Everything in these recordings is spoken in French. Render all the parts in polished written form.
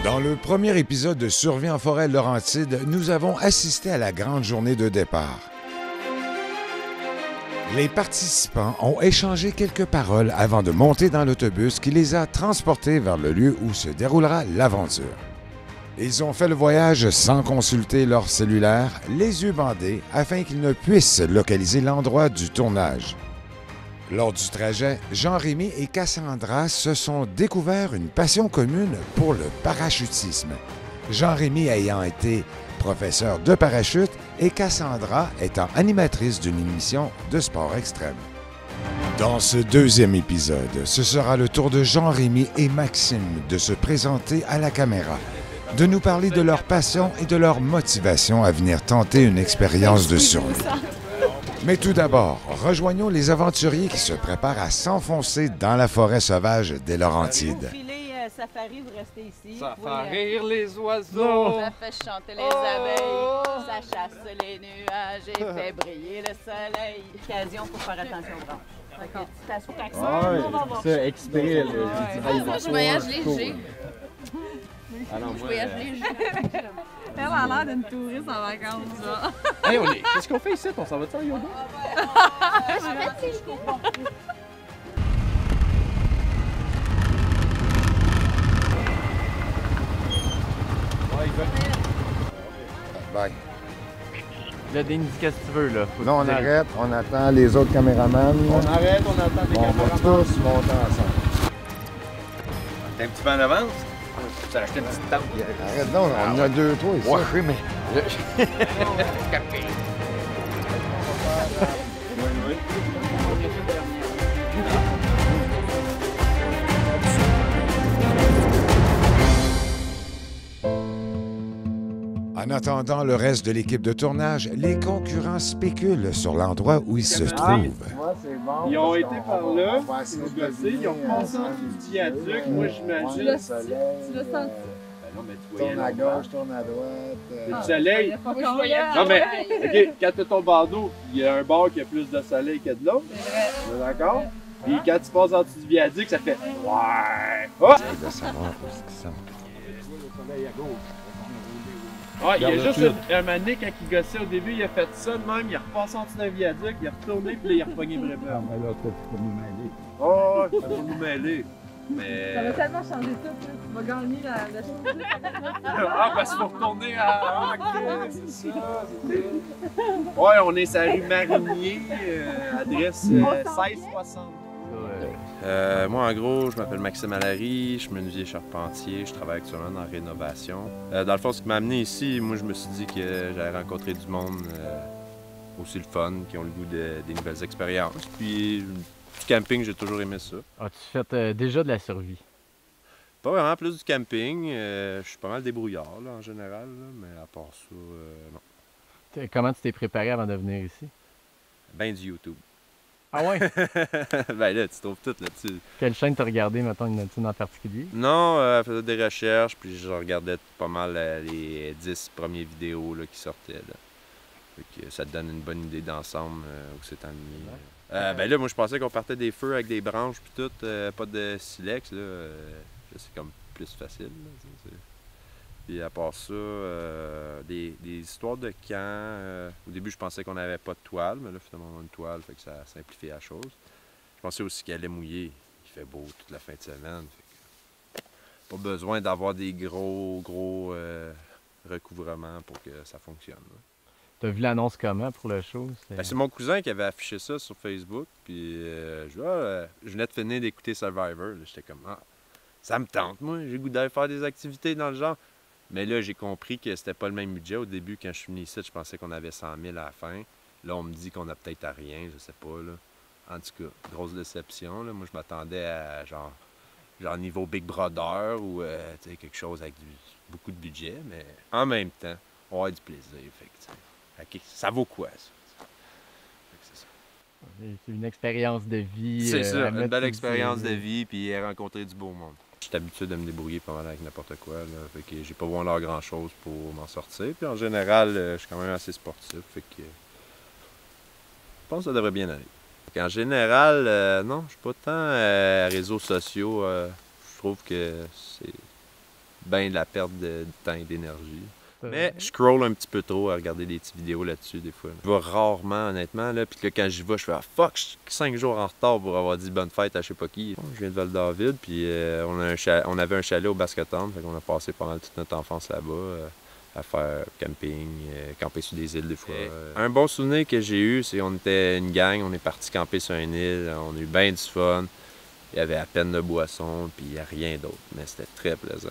Dans le premier épisode de Survie en forêt Laurentide, nous avons assisté à la grande journée de départ. Les participants ont échangé quelques paroles avant de monter dans l'autobus qui les a transportés vers le lieu où se déroulera l'aventure. Ils ont fait le voyage sans consulter leur cellulaire, les yeux bandés, afin qu'ils ne puissent localiser l'endroit du tournage. Lors du trajet, Jean-Rémy et Cassandra se sont découverts une passion commune pour le parachutisme. Jean-Rémy ayant été professeur de parachute et Cassandra étant animatrice d'une émission de sport extrême. Dans ce deuxième épisode, ce sera le tour de Jean-Rémy et Maxime de se présenter à la caméra, de nous parler de leur passion et de leur motivation à venir tenter une expérience de survie. Mais tout d'abord, rejoignons les aventuriers qui se préparent à s'enfoncer dans la forêt sauvage des Laurentides. Vous filez safari, vous restez ici. Ça fait rire les oiseaux. Ça fait chanter les abeilles. Ça chasse les nuages et fait briller le soleil. Occasion pour faire attention aux branches. D'accord. Ouais, ça, exprès, là. Moi, je voyage léger. Ah non, Je moi, voyage léger. Elle a l'air d'une touriste en vacances, ça. Hey, qu'est-ce qu'on fait ici? On s'en va-tu en yoga? Bye. Là, Denis, qu'est-ce que tu veux, là? Non, on arrête, on attend les autres caméramans. On arrête, on attend les On va caméramans. tous monter ensemble. T'es un petit peu en avance? Tu as acheté une petite tente. Arrête donc, on en a deux, trois ici. Oui, mais... En attendant le reste de l'équipe de tournage, les concurrents spéculent sur l'endroit où ils se trouvent. Ils ont été par là, ils ont gossé, ils ont passé en dessous du viaduc. Moi, j'imagine. Tu l'as senti? Non, mais tu voyais Tourne à le gauche, tourne à droite. Le soleil. Pas Non, mais, OK, quand tu ton bandeau, il y a un bord qui a plus de soleil que de l'autre. On est d'accord? Puis quand tu passes en dessous du viaduc, ça fait ouais. Oh! De savoir où ils sont. Ouais, il y a juste un mané quand il gossait au début, il a fait ça de même, il est repassé en dessous d'un viaduc, il est retourné, puis là, il a repogné Bréber. Mais là, toi, tu peux nous mêler. Oh, ouais, ça va nous mêler. Ça va Mais. tellement changer tout, là. Tu vas gagner la chose. Ah, parce qu'il faut retourner à. Ah, ok, c'est ça, c'est ça. Ouais, on est sur la rue Marinier, adresse 1660. Moi, en gros, je m'appelle Maxime Allary, je suis menuisier charpentier, je travaille actuellement en rénovation. Dans le fond, ce qui m'a amené ici, moi, je me suis dit que j'allais rencontrer du monde aussi le fun, qui ont le goût des nouvelles expériences. Puis, du camping, j'ai toujours aimé ça. As-tu fait déjà de la survie? Pas vraiment plus du camping, je suis pas mal débrouillard, là, en général, là, mais à part ça, non. Comment tu t'es préparé avant de venir ici? Ben du YouTube. Ah ouais? Ben là, tu trouves tout là-dessus. Quelle chaîne t'as regardé, mettons, une en particulier? Non, je faisais des recherches, puis je regardais pas mal les 10 premières vidéos là, qui sortaient. Là. Fait que ça te donne une bonne idée d'ensemble où c'est ennuyé. Ben là, moi, je pensais qu'on partait des feux avec des branches, puis tout, pas de silex. Là, c'est comme plus facile. Là, puis à part ça, des histoires de camp. Au début, je pensais qu'on n'avait pas de toile, mais là, finalement, on a une toile, fait que ça simplifie la chose. Je pensais aussi qu'elle allait mouiller. Il fait beau toute la fin de semaine. Fait que pas besoin d'avoir des gros recouvrements pour que ça fonctionne. Là. T'as vu l'annonce comment pour le show? Ben, c'est mon cousin qui avait affiché ça sur Facebook. Puis je venais de finir d'écouter Survivor. J'étais comme, ça me tente, moi. J'ai le goût d'aller faire des activités dans le genre. Mais là, j'ai compris que c'était pas le même budget. Au début, quand je suis venu ici, je pensais qu'on avait 100 000 à la fin. Là, on me dit qu'on a peut-être à rien, je sais pas, là. En tout cas, grosse déception, là. Moi, je m'attendais à genre niveau Big Brother ou quelque chose avec beaucoup de budget. Mais en même temps, on va avoir du plaisir. Fait que, ça vaut quoi, ça? C'est ça. C'est une expérience de vie. C'est ça, une belle sur expérience du- de vie, puis rencontrer du beau monde. Je suis habitué de me débrouiller pas mal avec n'importe quoi, là. Fait que j'ai pas besoin d'avoir grand-chose pour m'en sortir. Puis en général, je suis quand même assez sportif, fait que je pense que ça devrait bien aller. Fait en général, non, je suis pas tant réseaux sociaux. Je trouve que c'est bien de la perte de temps et d'énergie. Mais je scroll un petit peu trop à regarder des petites vidéos là-dessus des fois. Je vais rarement, honnêtement, là, puis que quand j'y vais, je fais « Ah, fuck, je suis 5 jours en retard pour avoir dit bonne fête à je sais pas qui. » Je viens de Val-David, puis on avait un chalet au Basket-Town, fait qu'on a passé pas mal toute notre enfance là-bas. À faire camping, camper sur des îles des fois. Un bon souvenir que j'ai eu, c'est qu'on était une gang, on est parti camper sur une île, on a eu bien du fun. Il y avait à peine de boisson, puis il n'y a rien d'autre, mais c'était très plaisant.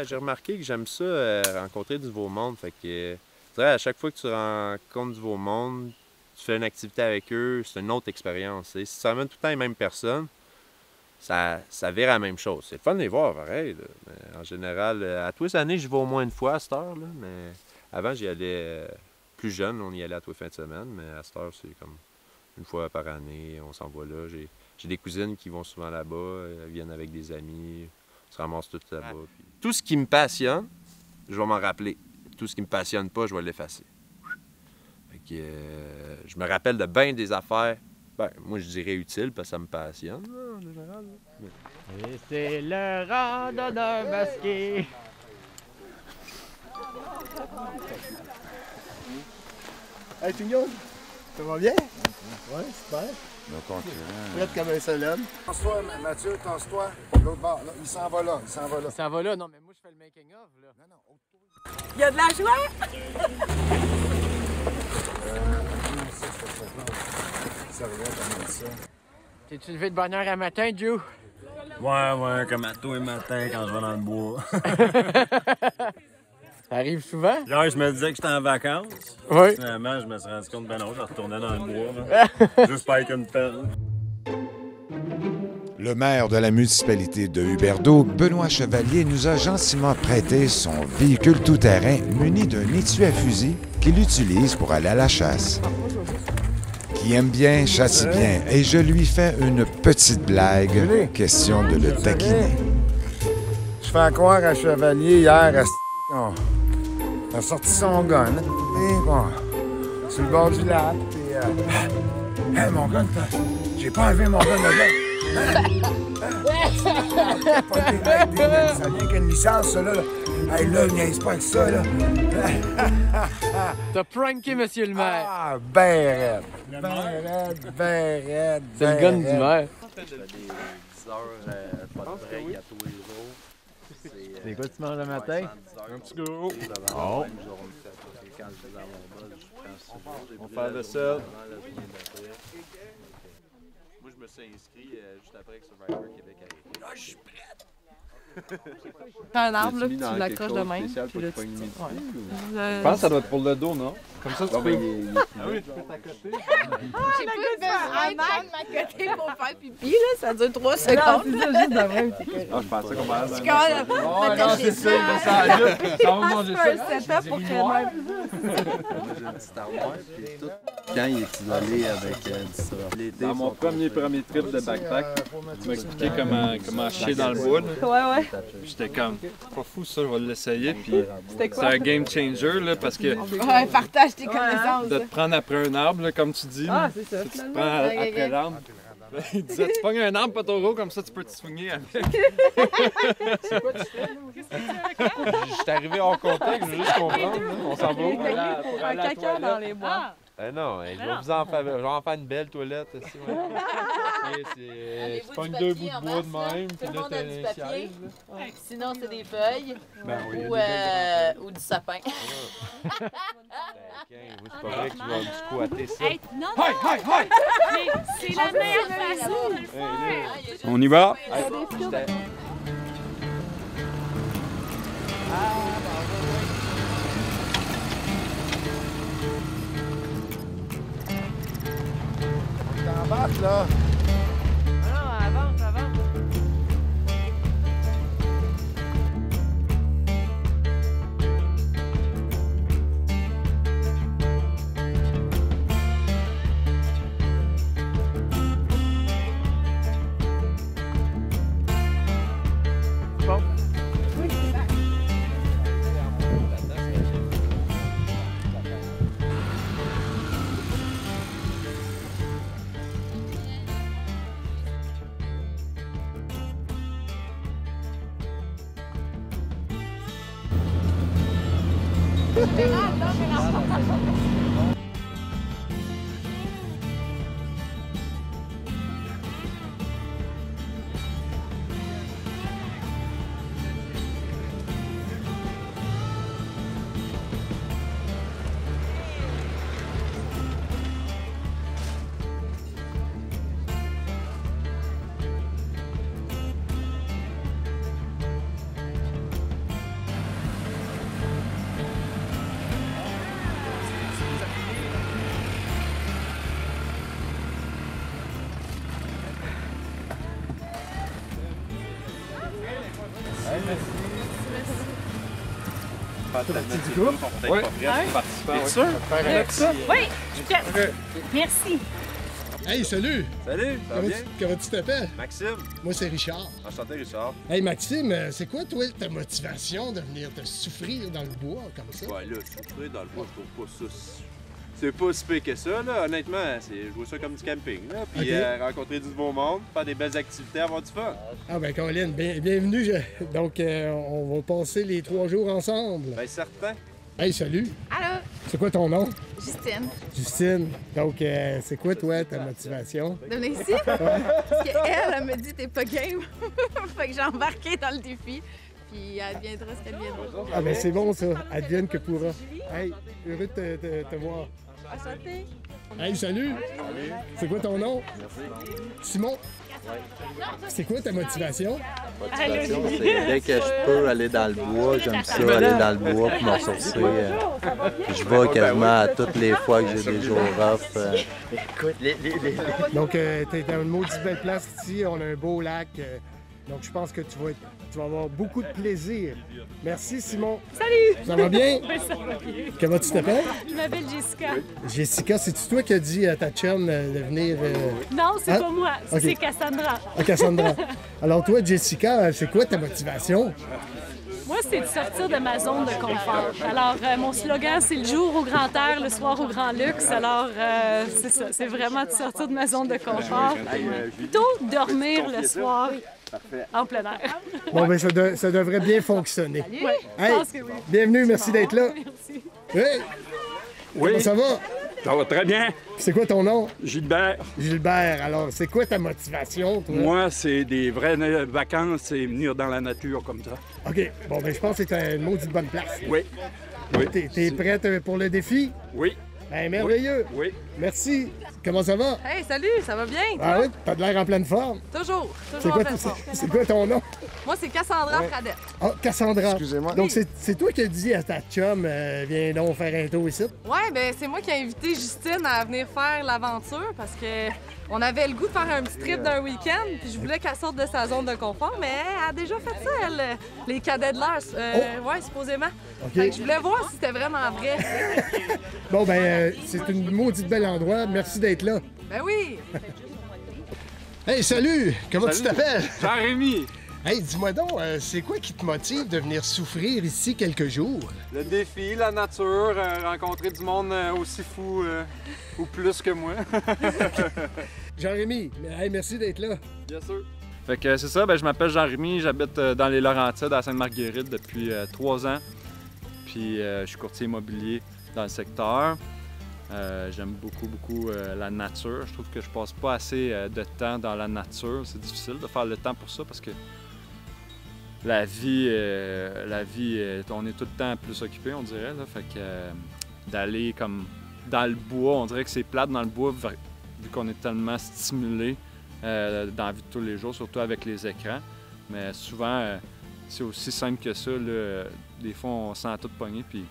J'ai remarqué que j'aime ça, rencontrer du nouveau monde. Fait que, à chaque fois que tu rencontres du nouveau monde, tu fais une activité avec eux, c'est une autre expérience. Si tu ramènes tout le temps les mêmes personnes, ça vire la même chose. C'est le fun de les voir, pareil. Là. Mais en général, à tous les années, j'y vais au moins une fois à cette heure. Là, mais avant, j'y allais plus jeune, on y allait à tous les fins de semaine. Mais à cette heure, c'est comme une fois par année, on s'en va là. J'ai des cousines qui vont souvent là-bas, elles viennent avec des amis, on se ramasse toutes là-bas. Puis... Tout ce qui me passionne, je vais m'en rappeler. Tout ce qui me passionne pas, je vais l'effacer. Fait que je me rappelle de bien des affaires. Ben, moi, je dirais utile parce que ça me passionne, en général. Et c'est le randonneur masqué. Hey, Pignon, ça va bien? Ouais, super. Nos concurrents. Prête comme un seul homme. Pense-toi, Mathieu, pense-toi. L'autre bord, là, il s'en va là, il s'en va là. Ça va là, non, mais moi, je fais le making-of, là. Non, non, Il y a de la joie! T'es-tu levé de bonne heure à matin, Joe? Ouais, comme à tous les matins quand je vais dans le bois. Ça arrive souvent? Là, je me disais que j'étais en vacances. Oui. Finalement, je me suis rendu compte, ben non, je retournais dans le bois. Là. Juste pas avec une pelle. Le maire de la municipalité de Huberdeau, Benoît Chevalier, nous a gentiment prêté son véhicule tout-terrain muni d'un étui à fusil qu'il utilise pour aller à la chasse. Qui aime bien, chasse bien, et je lui fais une petite blague, question de le taquiner. Je fais croire à Chevalier hier, il a sorti son gun, et bon, sur le bord du lac, puis hey, mon gun, j'ai pas enlevé mon gun de là. Ça vient qu'une licence, ça, là. Hey, là, niaise pas avec ça, là. T'as pranké monsieur le maire. Ah, ben raide. Ben raide. C'est le gun du maire. Je fais des 10 heures, pas de break à tous les jours. C'est quoi tu manges le matin? Un petit gros. Oh. On va faire le seul. Moi, je me suis inscrit juste après que Survivor Québec arrive. Ah, je suis prête! T'as un arbre, là, puis tu l'accroches de même. Puis là, tu... Je pense que ça doit être pour le dos, non? Comme ça, tu peux... Ah oui, tu peux t'accoter. J'ai pas besoin de m'accoter pour faire pipi, là. Ça dure 3 secondes. Non, c'est ça, juste de même. Ah, je pensais qu'on va Tu Oh, non, c'est ça, ça va manger ça. C'est un setup pour qu'elle Moi, j'ai une petite armoire, puis tout. Quand il est isolé avec du ça. Dans mon premier trip de backpack, tu m'as expliqué comment chier dans le bois. Ouais. J'étais comme, pas fou ça, je vais l'essayer. Puis c'est un game changer là, parce que. Ouais, partage tes connaissances. De te prendre après un arbre, là, comme tu dis. Ah, c'est ça. Tu te prends après l'arbre. Il disait, tu pognes un arbre pas trop gros, comme ça tu peux te swinguer avec. C'est quoi tu fais? J'étais arrivé hors contexte, je veux juste comprendre. On s'en va où? Pour un caca dans les bois. Non, je vais vous en faire une belle toilette. Aussi, ouais. Tu pognes 2 bouts de bois de même, puis là t'as du un papier. Sinon, c'est des feuilles ou du sapin. C'est pas vrai que tu vas me squatter ça. Hey, non, c'est la meilleure façon de le faire. On y va? T'embarques, là. Non, avance. Bon. Oui. Oui, je suis prête. Merci. Hey, salut! Salut, ça va bien? Comment tu t'appelles? Maxime. Moi, c'est Richard. Enchanté, Richard. Hey, Maxime, c'est quoi, toi, ta motivation de venir te souffrir dans le bois comme ça? Ouais, là, souffrir dans le bois, je trouve pas ça. C'est pas si pire que ça, là. Honnêtement, je vois ça comme du camping, là. Puis rencontrer du nouveau monde, faire des belles activités, avoir du fun. Ah, ben, Colin, bienvenue. Donc, on va passer les 3 jours ensemble. Ben, certain. Hey, salut! Allô? C'est quoi ton nom? Justine. Justine. Donc, c'est quoi, toi, ta motivation? De venir ici? Parce qu'elle me dit t'es pas game. Fait que j'ai embarqué dans le défi. Puis elle viendra ce qu'elle viendra. Ah, ben, c'est bon, ça. Advienne que pourra. Hey, heureux de te voir. Enchanté. Hey, salut! C'est quoi ton nom? Simon? C'est quoi ta motivation? Motivation, c'est dès que je peux aller dans le bois, j'aime ça, aller dans le bois pour m'en sortir. Je vais quasiment à toutes les fois que j'ai des jours off. Donc, tu es dans une maudite belle place ici, on a un beau lac. Donc, je pense que tu vas avoir beaucoup de plaisir. Merci, Simon. Salut! Ça va bien? Oui, ça va bien. Comment tu t'appelles? Je m'appelle Jessica. Jessica, c'est-tu toi qui as dit à ta chum de venir... Non, c'est Hein? pas moi. Ok. C'est Cassandra. Ah, Cassandra. Alors, toi, Jessica, c'est quoi ta motivation? Moi, c'est de sortir de ma zone de confort. Alors, mon slogan, c'est le jour au grand air, le soir au grand luxe. Alors, c'est ça. C'est vraiment de sortir de ma zone de confort. Plutôt dormir le soir en plein air. Bon, ben ça devrait bien fonctionner. Oui, je Hey, pense que oui. bienvenue, merci d'être là. Merci. Hey! Oui. Comment ça va? Ça va très bien. C'est quoi ton nom? Gilbert. Gilbert. Alors, c'est quoi ta motivation, toi? Moi, c'est des vraies vacances et venir dans la nature comme ça. OK. Bon, ben je pense que c'est une maudite bonne place. Oui. Oui. T'es prête pour le défi? Oui. Ben, merveilleux. Oui. Merci. Comment ça va? Hey, salut, ça va bien? Ah oui? T'as de l'air en pleine forme. Toujours C'est en quoi, pleine forme. c'est quoi ton nom? Moi, c'est Cassandra Fradette. Ah, Cassandra. Excusez-moi. Donc, c'est toi qui as dit à ta chum, viens donc faire un tour ici? Ouais, ben c'est moi qui ai invité Justine à venir faire l'aventure parce que on avait le goût de faire un petit trip d'un week-end, puis je voulais qu'elle sorte de sa zone de confort, mais elle a déjà fait ça, elle, les cadets de l'air, ouais, supposément. OK. Fait que je voulais voir si c'était vraiment vrai. Bon, ben, c'est une maudite bel endroit. Merci d'être là. Ben oui! Hey, salut! Comment tu t'appelles? Jean-Rémy. Hey, dis-moi donc, c'est quoi qui te motive de venir souffrir ici quelques jours? Le défi, la nature, rencontrer du monde aussi fou ou plus que moi. Jean-Rémy, hey, merci d'être là. Bien sûr. Fait que c'est ça, ben, je m'appelle Jean-Rémy, j'habite dans les Laurentides à Sainte-Marguerite depuis 3 ans. Puis je suis courtier immobilier dans le secteur. J'aime beaucoup la nature. Je trouve que je passe pas assez de temps dans la nature. C'est difficile de faire le temps pour ça parce que la vie, on est tout le temps plus occupé, on dirait. Là. Fait que d'aller comme dans le bois, on dirait que c'est plate dans le bois vu qu'on est tellement stimulé dans la vie de tous les jours, surtout avec les écrans. Mais souvent, c'est aussi simple que ça. Là. Des fois, on sent tout pogné, puis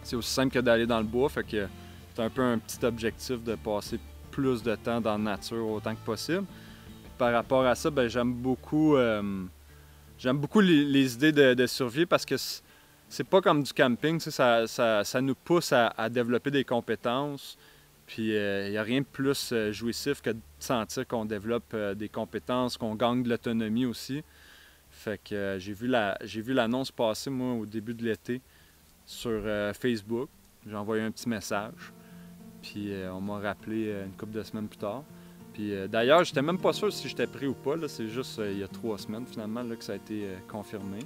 c'est aussi simple que d'aller dans le bois. Fait que c'est un peu un petit objectif de passer plus de temps dans la nature autant que possible. Puis par rapport à ça, ben, j'aime beaucoup les idées de survie parce que c'est pas comme du camping. Ça nous pousse à développer des compétences. Puis il n'y a rien de plus jouissif que de sentir qu'on développe des compétences, qu'on gagne de l'autonomie aussi. Fait que j'ai vu l'annonce passer, moi, au début de l'été sur Facebook. J'ai envoyé un petit message. Puis on m'a rappelé une couple de semaines plus tard. Puis d'ailleurs, j'étais même pas sûr si j'étais pris ou pas. C'est juste il y a 3 semaines, finalement, là, que ça a été confirmé.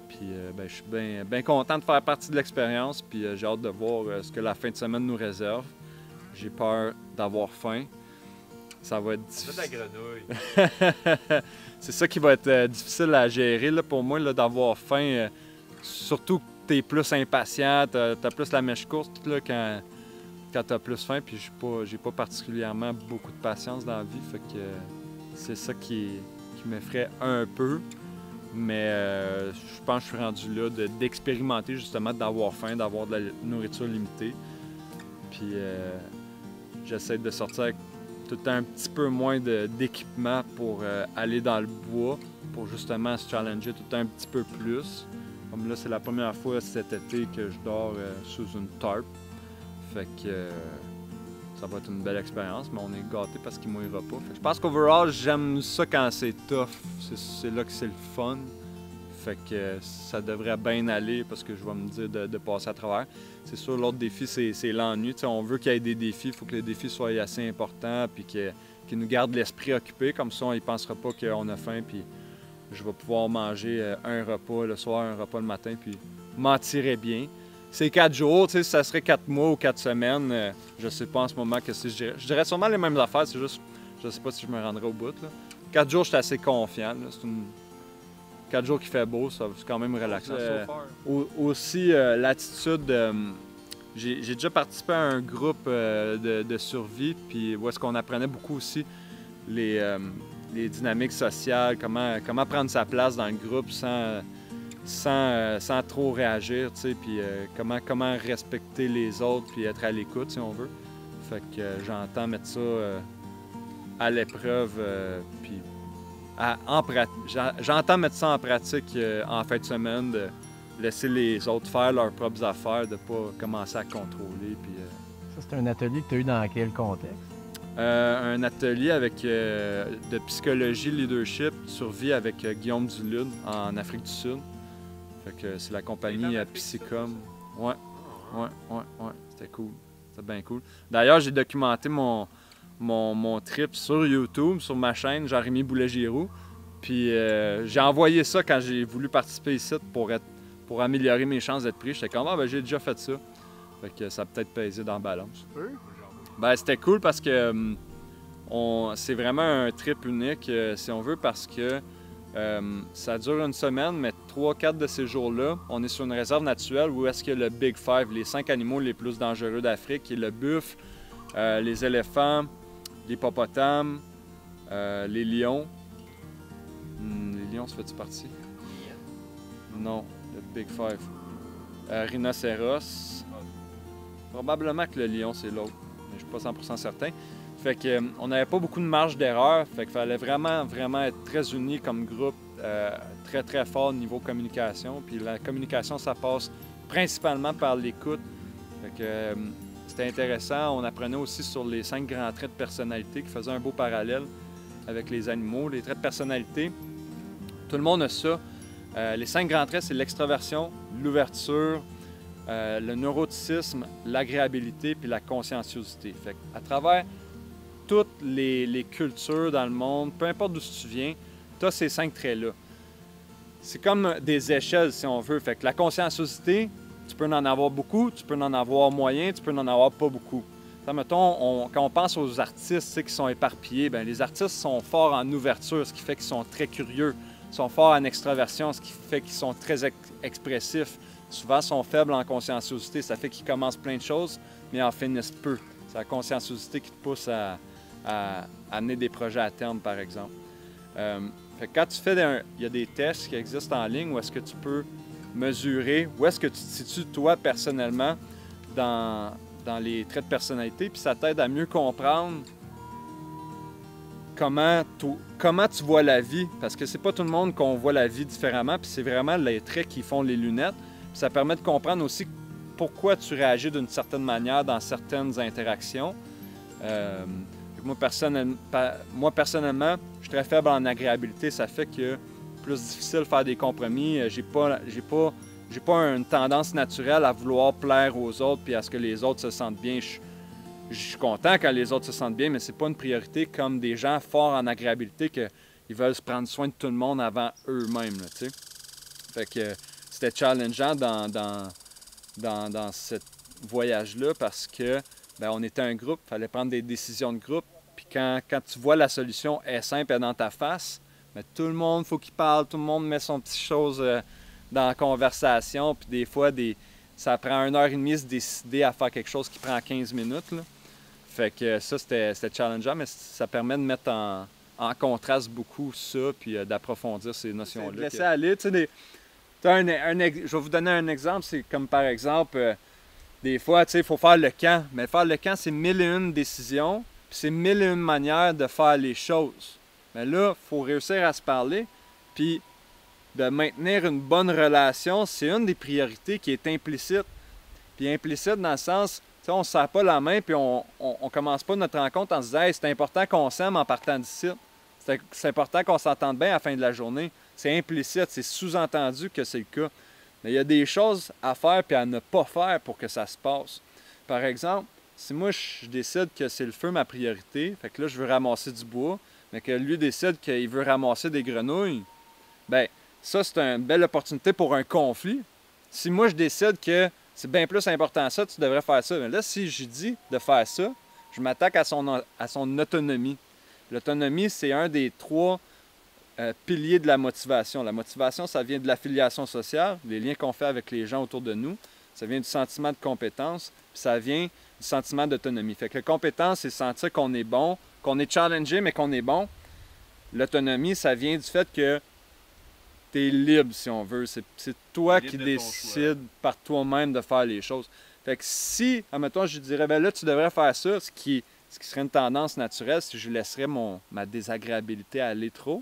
Puis je suis bien content de faire partie de l'expérience, puis j'ai hâte de voir ce que la fin de semaine nous réserve. J'ai peur d'avoir faim. Ça va être difficile. C'est la grenouille. C'est ça qui va être difficile à gérer là, pour moi, d'avoir faim. Surtout que tu es plus impatient, tu as plus la mèche courte là, quand tu as plus faim. Puis j'ai pas particulièrement beaucoup de patience dans la vie. Fait que c'est ça qui m'effraie un peu. Mais je pense que je suis rendu là d'expérimenter justement, d'avoir faim, d'avoir de la nourriture limitée. Puis j'essaie de sortir avec tout le temps un petit peu moins d'équipement pour aller dans le bois, pour justement se challenger tout le temps un petit peu plus. Comme là, c'est la première fois cet été que je dors sous une tarp. Fait que ça va être une belle expérience, mais on est gâtés parce qu'il ne mouillera pas. Fait que je pense qu'overall, j'aime ça quand c'est tough. C'est là que c'est le fun. Fait que ça devrait bien aller parce que je vais me dire de passer à travers. C'est sûr, l'autre défi, c'est l'ennui. T'sais, on veut qu'il y ait des défis, il faut que les défis soient assez importants puis qu'ils nous gardent l'esprit occupé. Comme ça, on ne pensera pas qu'on a faim puis je vais pouvoir manger un repas le soir, un repas le matin puis m'en tirer bien. C'est 4 jours, si ça serait 4 mois ou 4 semaines, je sais pas en ce moment que si je dirais. Je dirais sûrement les mêmes affaires, c'est juste, je sais pas si je me rendrai au bout. Là. 4 jours, je suis assez confiant. C'est 4 jours qui fait beau, c'est quand même relaxant. Aussi, l'attitude, j'ai déjà participé à un groupe de survie, puis où est-ce qu'on apprenait beaucoup aussi les dynamiques sociales, comment prendre sa place dans le groupe sans trop réagir, tu sais, puis comment respecter les autres, puis être à l'écoute, si on veut. Fait que j'entends mettre ça à l'épreuve, puis j'entends mettre ça en pratique en fin de semaine, de laisser les autres faire leurs propres affaires, de pas commencer à contrôler. Puis, Ça, c'est un atelier que tu as eu dans quel contexte? Un atelier de psychologie, leadership, survie avec Guillaume Dulude en Afrique du Sud. Fait que c'est la compagnie Psycom. Ouais. C'était cool. C'était bien cool. D'ailleurs, j'ai documenté mon trip sur YouTube, sur ma chaîne Jérémy Boulet-Giroux. Puis j'ai envoyé ça quand j'ai voulu participer ici pour améliorer mes chances d'être pris. J'étais comme, j'ai déjà fait ça. Fait que ça a peut-être pesé dans la balance. C'était cool parce que c'est vraiment un trip unique, si on veut, parce que ça dure une semaine, mais 3-4 de ces jours-là, on est sur une réserve naturelle où est-ce qu'il y a le Big Five, les 5 animaux les plus dangereux d'Afrique, qui est le buffle, les éléphants, l'hippopotame, les lions. Les lions, ça fait-tu partie? Non, le Big Five. Rhinocéros. Probablement que le lion, c'est l'autre, mais je ne suis pas 100% certain. Fait que on n'avait pas beaucoup de marge d'erreur, fait qu'il fallait vraiment être très unis comme groupe, très très fort au niveau communication. Puis la communication, ça passe principalement par l'écoute. Fait que c'était intéressant. On apprenait aussi sur les 5 grands traits de personnalité qui faisaient un beau parallèle avec les animaux. Les traits de personnalité, tout le monde a ça. Les 5 grands traits, c'est l'extraversion, l'ouverture, le neuroticisme, l'agréabilité puis la conscienciosité. Fait qu'à travers toutes les cultures dans le monde, peu importe d'où tu viens, tu as ces 5 traits-là. C'est comme des échelles, si on veut. Fait que la conscienciosité, tu peux en avoir beaucoup, tu peux en avoir moyen, tu peux en avoir pas beaucoup. Ça, mettons, quand on pense aux artistes qui sont éparpillés, bien, les artistes sont forts en ouverture, ce qui fait qu'ils sont très curieux. Ils sont forts en extraversion, ce qui fait qu'ils sont très expressifs. Souvent, ils sont faibles en conscienciosité. Ça fait qu'ils commencent plein de choses, mais en finissent peu. C'est la conscienciosité qui te pousse à amener des projets à terme, par exemple. Fait que quand tu fais il y a des tests qui existent en ligne où est-ce que tu peux mesurer où est-ce que tu te situes, toi, personnellement, dans les traits de personnalité, puis ça t'aide à mieux comprendre comment tu vois la vie, parce que c'est pas tout le monde qu'on voit la vie différemment, puis c'est vraiment les traits qui font les lunettes. Puis ça permet de comprendre aussi pourquoi tu réagis d'une certaine manière dans certaines interactions. Moi, personnellement, je suis très faible en agréabilité. Ça fait que c'est plus difficile de faire des compromis. J'ai pas une tendance naturelle à vouloir plaire aux autres puis à ce que les autres se sentent bien. Je suis content quand les autres se sentent bien, mais c'est pas une priorité comme des gens forts en agréabilité qu'ils veulent se prendre soin de tout le monde avant eux-mêmes. Fait que c'était challengeant dans ce voyage-là parce que ben, on était un groupe, il fallait prendre des décisions de groupe. Puis quand tu vois la solution est simple et dans ta face, ben, tout le monde, faut qu'il parle, tout le monde met son petit chose dans la conversation. Puis des fois, ça prend 1h30 de se décider à faire quelque chose qui prend 15 minutes. Là. Fait que ça, c'était challengeant, mais ça permet de mettre en contraste beaucoup ça, puis d'approfondir ces notions-là. Laisser aller, tu sais, je vais vous donner un exemple, c'est comme par exemple, des fois, tu sais, il faut faire le camp, mais faire le camp, c'est 1001 décisions, puis c'est 1001 manières de faire les choses. Mais là, il faut réussir à se parler, puis de maintenir une bonne relation, c'est une des priorités qui est implicite. Puis implicite dans le sens, on ne se serre pas la main puis on commence pas notre rencontre en se disant hey, c'est important qu'on s'aime en partant d'ici. C'est important qu'on s'entende bien à la fin de la journée. C'est implicite, c'est sous-entendu que c'est le cas. Mais il y a des choses à faire puis à ne pas faire pour que ça se passe. Par exemple, si moi je décide que c'est le feu ma priorité, fait que là je veux ramasser du bois, mais que lui décide qu'il veut ramasser des grenouilles, bien ça c'est une belle opportunité pour un conflit. Si moi je décide que c'est bien plus important ça, tu devrais faire ça. Mais là, si je dis de faire ça, je m'attaque à son autonomie. L'autonomie, c'est un des 3 piliers de la motivation. La motivation, ça vient de l'affiliation sociale, les liens qu'on fait avec les gens autour de nous. Ça vient du sentiment de compétence, puis ça vient du sentiment d'autonomie. Fait que la compétence, c'est sentir qu'on est bon, qu'on est challengé, mais qu'on est bon. L'autonomie, ça vient du fait que tu es libre, si on veut. C'est toi qui décides par toi-même de faire les choses. Fait que si, admettons, je dirais, ben là, tu devrais faire ça, ce qui serait une tendance naturelle si je laisserais ma désagréabilité aller trop,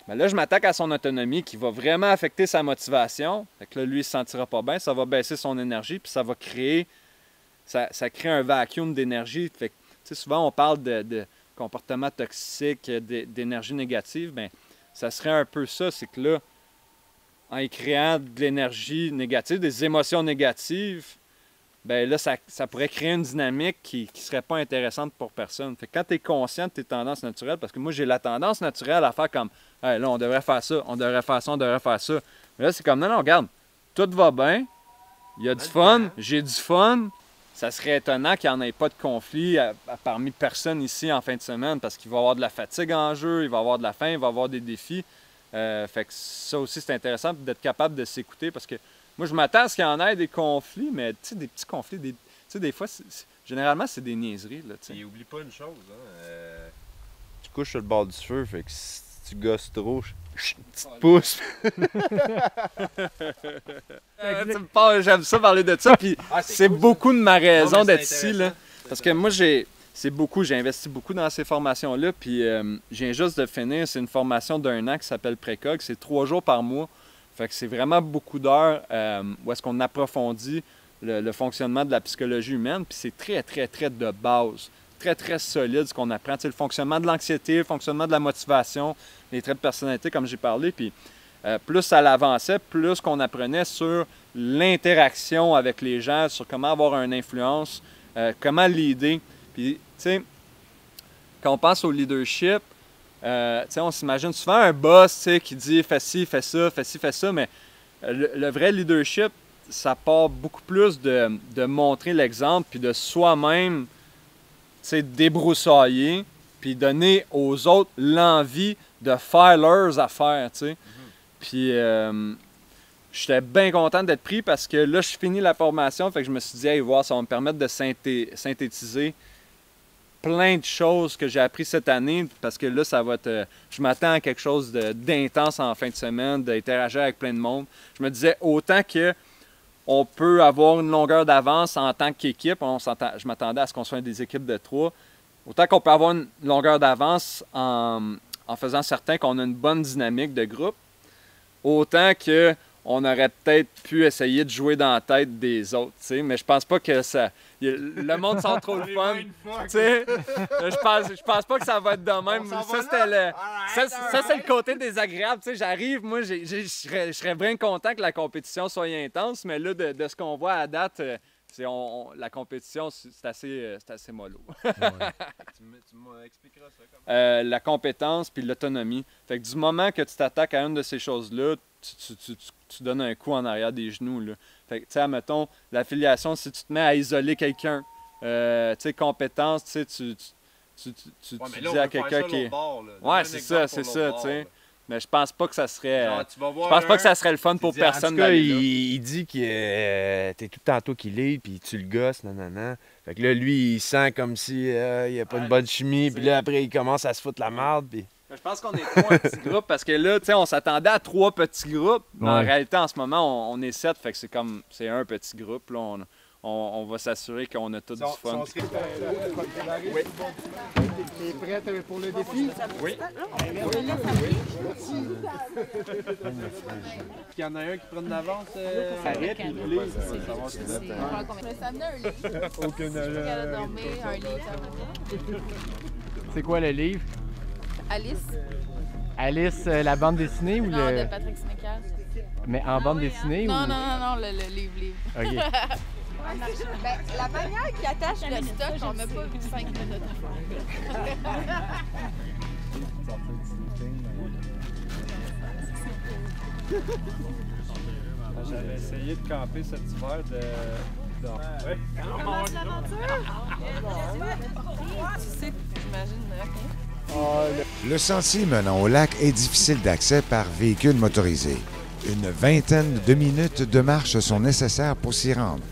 ben là, je m'attaque à son autonomie qui va vraiment affecter sa motivation. Fait que là, lui, il ne se sentira pas bien, ça va baisser son énergie, puis ça va créer, ça crée un vacuum d'énergie. Fait que, tu sais, souvent, on parle de comportement toxique, d'énergie négative, bien, ça serait un peu ça, c'est que là, en y créant de l'énergie négative, des émotions négatives, bien là, ça pourrait créer une dynamique qui ne serait pas intéressante pour personne. Fait que quand tu es conscient de tes tendances naturelles, parce que moi, j'ai la tendance naturelle à faire comme hey, là, on devrait faire ça, on devrait faire ça, on devrait faire ça. Mais là, c'est comme non, regarde, tout va bien, il y a du fun, j'ai du fun. Ça serait étonnant qu'il n'y en ait pas de conflit parmi personne ici en fin de semaine parce qu'il va y avoir de la fatigue en jeu, il va y avoir de la faim, il va y avoir des défis. Fait que ça aussi, c'est intéressant d'être capable de s'écouter parce que moi, je m'attends à ce qu'il y en ait des conflits, mais tu sais, des petits conflits, des fois, généralement, c'est des niaiseries. Là, et oublie pas une chose, hein, tu couches sur le bord du feu, fait que si tu gosses trop, petite pouce. J'aime ça parler de ça, puis c'est cool, beaucoup de ma raison d'être ici, là, parce que moi, j'ai investi beaucoup dans ces formations-là, puis je viens juste de finir, c'est une formation d'1 an qui s'appelle Précog, c'est 3 jours par mois, fait que c'est vraiment beaucoup d'heures où est-ce qu'on approfondit le fonctionnement de la psychologie humaine, puis c'est très, très, très de base, très, très solide ce qu'on apprend, tu sais, le fonctionnement de l'anxiété, le fonctionnement de la motivation, les traits de personnalité, comme j'ai parlé, puis plus ça l'avançait, plus qu'on apprenait sur l'interaction avec les gens, sur comment avoir une influence, comment leader. Puis, tu sais, quand on pense au leadership, tu sais, on s'imagine souvent un boss, tu sais, qui dit « fais ci, fais ça, fais ci, fais ça », mais le vrai leadership, ça part beaucoup plus de montrer l'exemple, puis de soi-même, tu sais, débroussailler, puis donner aux autres l'envie de faire leurs affaires, tu sais. Puis, j'étais bien content d'être pris parce que là, je finis la formation, fait que je me suis dit, hey, voir, ça va me permettre de synthétiser plein de choses que j'ai appris cette année parce que là, ça va être. Je m'attends à quelque chose d'intense en fin de semaine, d'interagir avec plein de monde. Je me disais, autant que on peut avoir une longueur d'avance en tant qu'équipe, je m'attendais à ce qu'on soit des équipes de 3, autant qu'on peut avoir une longueur d'avance en faisant certain qu'on a une bonne dynamique de groupe, autant qu'on aurait peut-être pu essayer de jouer dans la tête des autres, t'sais. Mais je pense pas que ça... Le monde sent trop le fun, t'sais. Je pense pas que ça va être de même. Ça, c'est le côté désagréable, t'sais. J'arrive, moi, je serais bien content que la compétition soit intense, mais là, de ce qu'on voit à date... la compétition, c'est assez mollo. Ouais. Tu m'expliqueras ça comment? La compétence puis l'autonomie. Fait que du moment que tu t'attaques à une de ces choses-là, tu donnes un coup en arrière des genoux. Là. Fait que, tu sais, admettons, l'affiliation, si tu te mets à isoler quelqu'un, tu sais, compétence, tu sais, tu dis à quelqu'un qui est... Ouais, c'est ça, tu sais. Mais je pense pas que ça serait... je pense pas que ça serait le fun pour personne. En tout cas, il dit que t'es tout le temps toi qui l'es, puis tu le gosses, nanana. Fait que là, lui, il sent comme si il n'y a pas une bonne chimie, puis là, après, il commence à se foutre la merde, puis... Je pense qu'on est 3 petits groupes, parce que là, tu sais, on s'attendait à 3 petits groupes. Mais en réalité, en ce moment, on est 7, fait que c'est un petit groupe, là. On va s'assurer qu'on a tout du fun. T'es prête pour le défi? Oui. Merci. Il y en a un qui prend de l'avance, arrête, puis il livre. C'est quoi le livre? Alice. Alice, la bande dessinée ou Non, le... de Patrick Sénécal. Mais en bande dessinée Non, ou... non, le livre. OK. Ben, la manière qui attache le stock, on n'a pas vu 5 minutes. J'avais essayé de camper cet hiver Ouais. Commence l'aventure! Tu sais, j'imagine. Le sentier menant au lac est difficile d'accès par véhicule motorisé. Une vingtaine de minutes de marche sont nécessaires pour s'y rendre.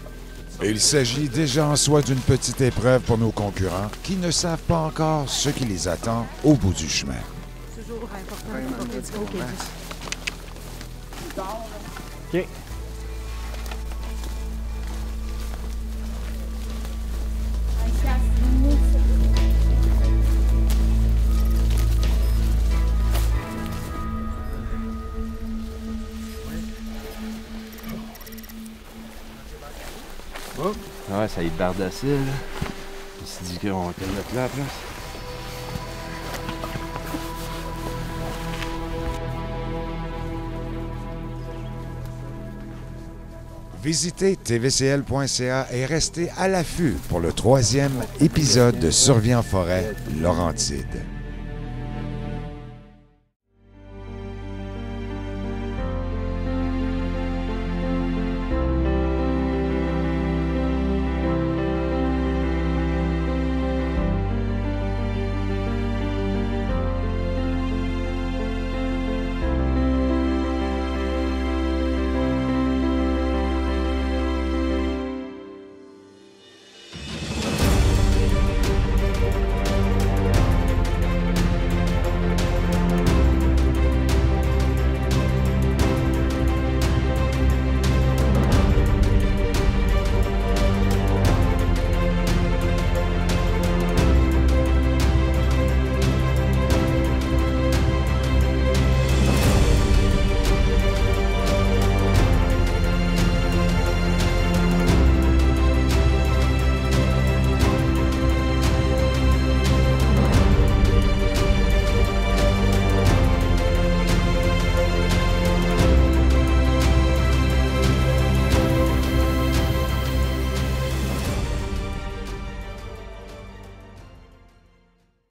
Il s'agit déjà en soi d'une petite épreuve pour nos concurrents qui ne savent pas encore ce qui les attend au bout du chemin. Toujours important de porter du gros caddie. OK. Ouais, ça y est bardacé, là. On s'est dit qu'on était là à la place. Visitez tvcl.ca et restez à l'affût pour le 3e épisode de Survie en forêt Laurentide.